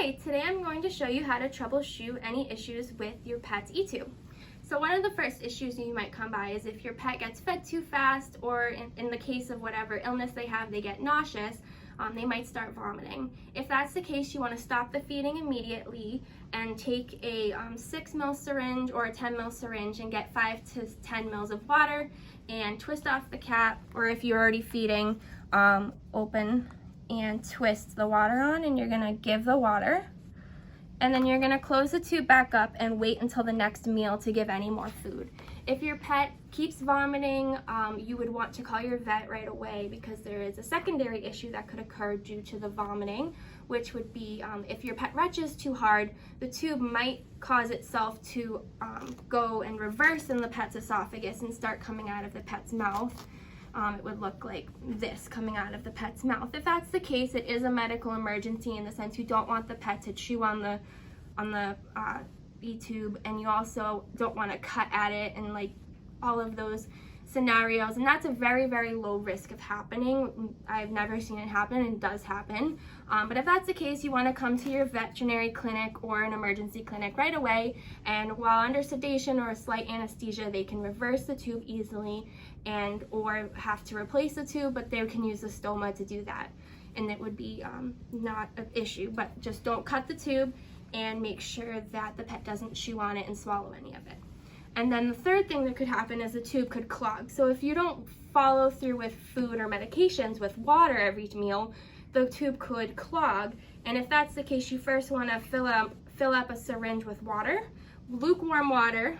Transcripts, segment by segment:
Hi, today I'm going to show you how to troubleshoot any issues with your pet's E-tube. So one of the first issues you might come by is if your pet gets fed too fast, or in the case of whatever illness they have, they get nauseous, they might start vomiting. If that's the case, you want to stop the feeding immediately and take a 6 ml syringe or a 10 ml syringe and get 5 to 10 ml of water and twist off the cap, or if you're already feeding, open and twist the water on, and you're gonna give the water, and then you're gonna close the tube back up and wait until the next meal to give any more food. If your pet keeps vomiting, you would want to call your vet right away, because there is a secondary issue that could occur due to the vomiting, which would be if your pet retches too hard, the tube might cause itself to go and reverse in the pet's esophagus and start coming out of the pet's mouth. It would look like this coming out of the pet's mouth. If that's the case, it is a medical emergency in the sense you don't want the pet to chew on the E-tube, and you also don't want to cut at it and like all of those scenarios, and that's a very, very low risk of happening. I've never seen it happen, and it does happen. But if that's the case, you want to come to your veterinary clinic or an emergency clinic right away, and while under sedation or a slight anesthesia, they can reverse the tube easily and or have to replace the tube, but they can use the stoma to do that, and it would be not an issue. But just don't cut the tube, and make sure that the pet doesn't chew on it and swallow any of it. And then the third thing that could happen is the tube could clog. So if you don't follow through with food or medications with water every meal, the tube could clog. And if that's the case, you first want to fill up a syringe with water, lukewarm water,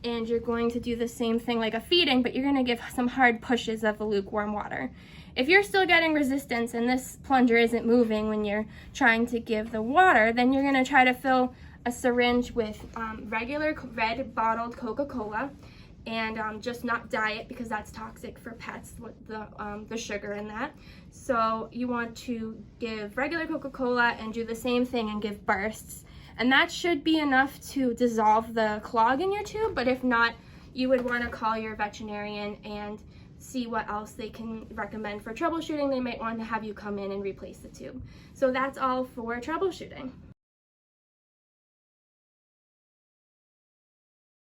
and you're going to do the same thing like a feeding, but you're going to give some hard pushes of the lukewarm water. If you're still getting resistance and this plunger isn't moving when you're trying to give the water, then you're going to try to fill a syringe with regular red bottled Coca-Cola, and just not diet, because that's toxic for pets with the sugar in that. So you want to give regular Coca-Cola and do the same thing and give bursts, and that should be enough to dissolve the clog in your tube. But if not, you would want to call your veterinarian and see what else they can recommend for troubleshooting. They might want to have you come in and replace the tube. So that's all for troubleshooting.